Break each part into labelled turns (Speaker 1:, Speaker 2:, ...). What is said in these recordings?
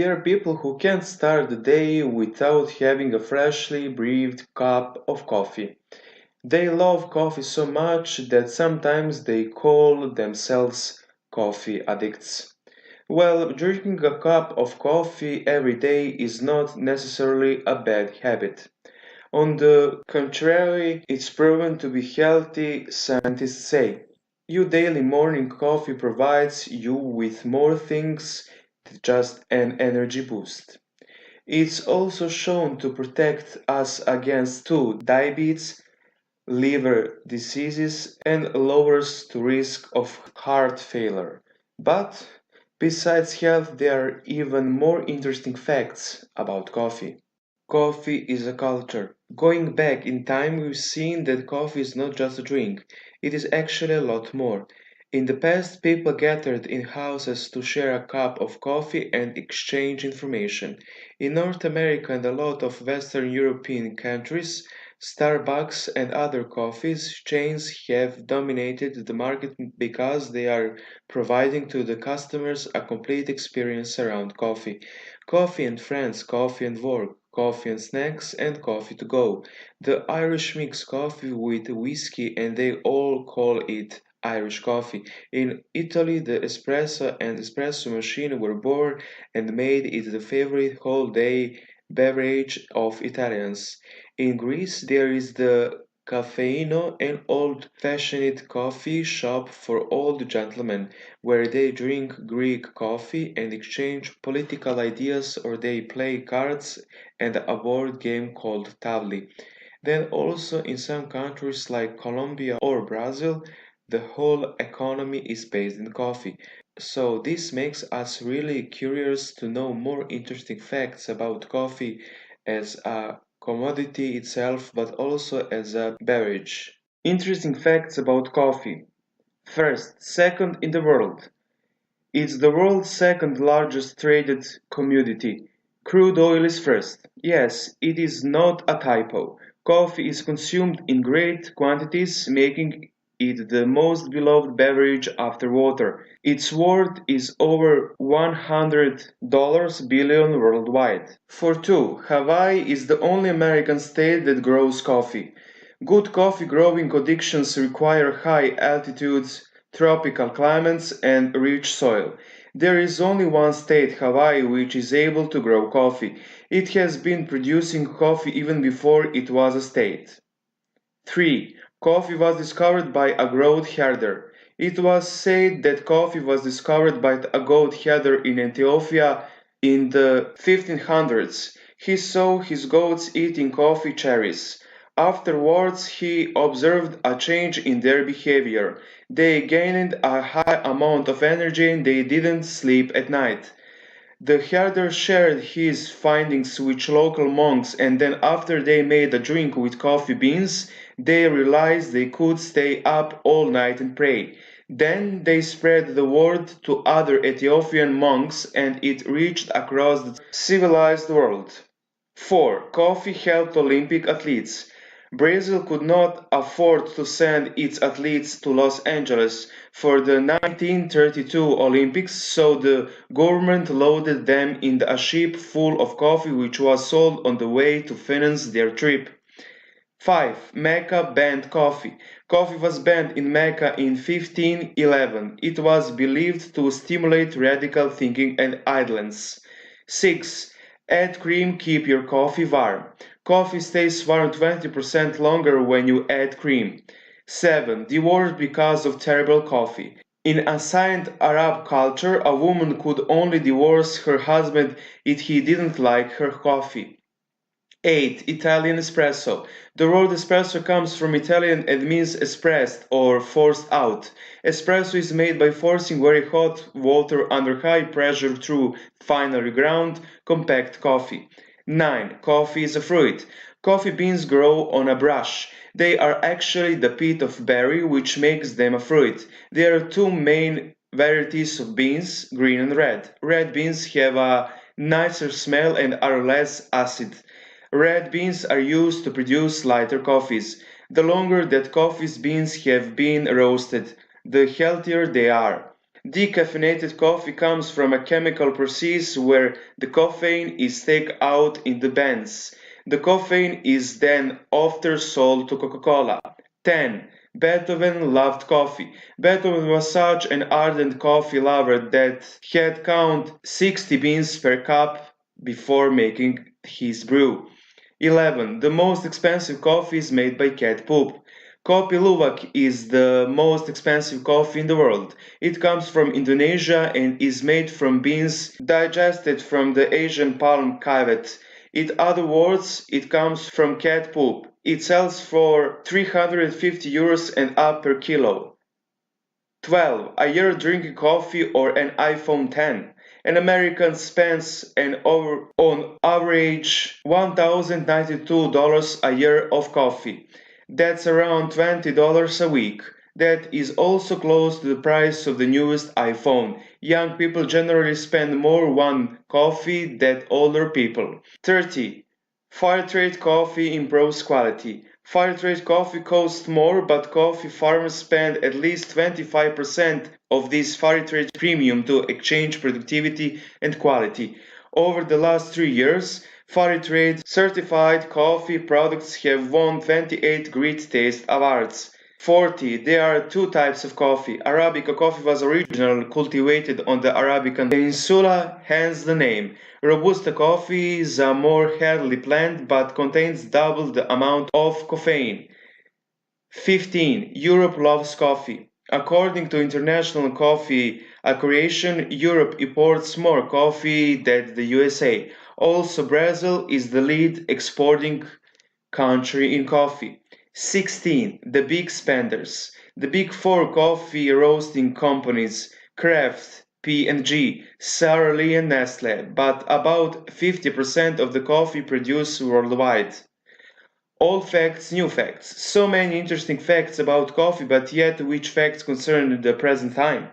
Speaker 1: There are people who can't start the day without having a freshly brewed cup of coffee. They love coffee so much that sometimes they call themselves coffee addicts. Well, drinking a cup of coffee every day is not necessarily a bad habit. On the contrary, it's proven to be healthy, scientists say. Your daily morning coffee provides you with more things than just an energy boost. It's also shown to protect us against 2 diabetes, liver diseases, and lowers the risk of heart failure. But besides health, there are even more interesting facts about coffee. Coffee is a culture. Going back in time, we've seen that coffee is not just a drink, it is actually a lot more. In the past, people gathered in houses to share a cup of coffee and exchange information. In North America and a lot of Western European countries, Starbucks and other coffee chains have dominated the market because they are providing to the customers a complete experience around coffee. Coffee and friends, coffee and work, coffee and snacks, and coffee to go. The Irish mix coffee with whiskey and they all call it Irish coffee. In Italy, the espresso and espresso machine were born and made it the favorite whole-day beverage of Italians. In Greece, there is the Caffeino, an old-fashioned coffee shop for old gentlemen, where they drink Greek coffee and exchange political ideas or they play cards and a board game called tavli. Then also in some countries like Colombia or Brazil, the whole economy is based in coffee. So this makes us really curious to know more interesting facts about coffee as a commodity itself, but also as a beverage. Interesting facts about coffee. First, second in the world. It's the world's second largest traded commodity. Crude oil is first. Yes, it is not a typo. Coffee is consumed in great quantities, making it the most beloved beverage after water. Its worth is over $100 billion worldwide. For two, Hawaii is the only American state that grows coffee. Good coffee growing conditions require high altitudes, tropical climates, and rich soil. There is only one state, Hawaii, which is able to grow coffee. It has been producing coffee even before it was a state. 3. Coffee was discovered by a goat herder. It was said that coffee was discovered by a goat herder in Ethiopia in the 1500s. He saw his goats eating coffee cherries. Afterwards, he observed a change in their behavior. They gained a high amount of energy and they didn't sleep at night. The herder shared his findings with local monks and then after they made a drink with coffee beans, they realized they could stay up all night and pray. Then they spread the word to other Ethiopian monks and it reached across the civilized world. 4. Coffee helped Olympic athletes. Brazil could not afford to send its athletes to Los Angeles for the 1932 Olympics, so the government loaded them in a ship full of coffee which was sold on the way to finance their trip. 5. Mecca banned coffee. Coffee was banned in Mecca in 1511. It was believed to stimulate radical thinking and idleness. 6. Add cream, keep your coffee warm. Coffee stays warm 20% longer when you add cream. 7. Divorced because of terrible coffee. In ancient Arab culture, a woman could only divorce her husband if he didn't like her coffee. 8. Italian espresso. The word espresso comes from Italian and means espressed or forced out. Espresso is made by forcing very hot water under high pressure through finely ground, compact coffee. 9. Coffee is a fruit. Coffee beans grow on a bush. They are actually the pit of berry which makes them a fruit. There are two main varieties of beans, green and red. Red beans have a nicer smell and are less acid. Red beans are used to produce lighter coffees. The longer that coffee beans have been roasted, the healthier they are. Decaffeinated coffee comes from a chemical process where the caffeine is taken out in the beans. The caffeine is then after sold to Coca-Cola. 10. Beethoven loved coffee. Beethoven was such an ardent coffee lover that he had count 60 beans per cup before making his brew. 11. The most expensive coffee is made by cat poop. Kopi Luwak is the most expensive coffee in the world. It comes from Indonesia and is made from beans digested from the Asian palm civet. In other words, it comes from cat poop. It sells for €350 and up per kilo. 12. A year drinking coffee or an iPhone 10. An American spends on average $1,092 a year of coffee. That's around $20 a week. That is also close to the price of the newest iPhone. Young people generally spend more on coffee than older people. 30. Fairtrade coffee improves quality. Fairtrade coffee costs more, but coffee farmers spend at least 25% of this Fairtrade premium to exchange productivity and quality. Over the last 3 years, Fairtrade certified coffee products have won 28 Great Taste Awards. 40. There are two types of coffee. Arabica coffee was originally cultivated on the Arabican Peninsula, hence the name. Robusta coffee is a more healthy plant but contains double the amount of caffeine. 15. Europe loves coffee. According to International Coffee Accretion, Europe imports more coffee than the USA. Also, Brazil is the lead exporting country in coffee. 16. The big spenders. The big four coffee roasting companies, Kraft, P&G, Sara Lee and Nestle, but about 50% of the coffee produced worldwide. Old facts, new facts. So many interesting facts about coffee, but yet which facts concern the present time?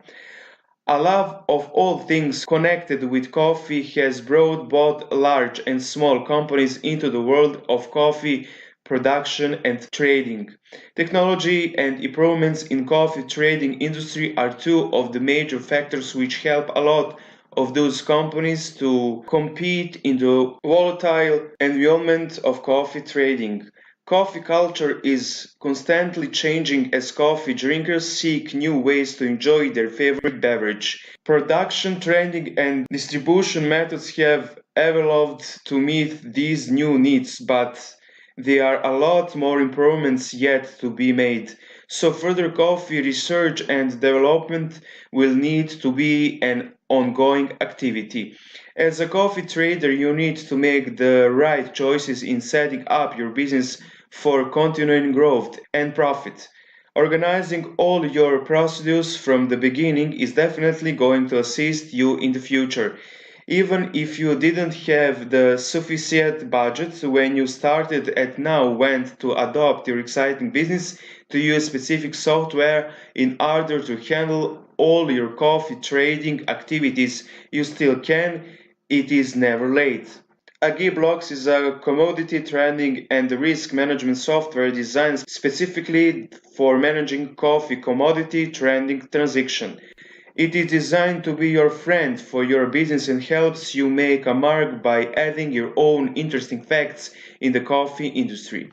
Speaker 1: A love of all things connected with coffee has brought both large and small companies into the world of coffee production and trading. Technology and improvements in coffee trading industry are two of the major factors which help a lot of those companies to compete in the volatile environment of coffee trading. Coffee culture is constantly changing as coffee drinkers seek new ways to enjoy their favorite beverage. Production, training, and distribution methods have evolved to meet these new needs, but there are a lot more improvements yet to be made. So further coffee research and development will need to be an ongoing activity. As a coffee trader, you need to make the right choices in setting up your business for continuing growth and profit. Organizing all your procedures from the beginning is definitely going to assist you in the future. Even if you didn't have the sufficient budget when you started and now want to adopt your exciting business to use specific software in order to handle all your coffee trading activities, you still can. It is never late. AgiBlocks is a commodity trading and risk management software designed specifically for managing coffee commodity trading transactions. It is designed to be your friend for your business and helps you make a mark by adding your own interesting facts in the coffee industry.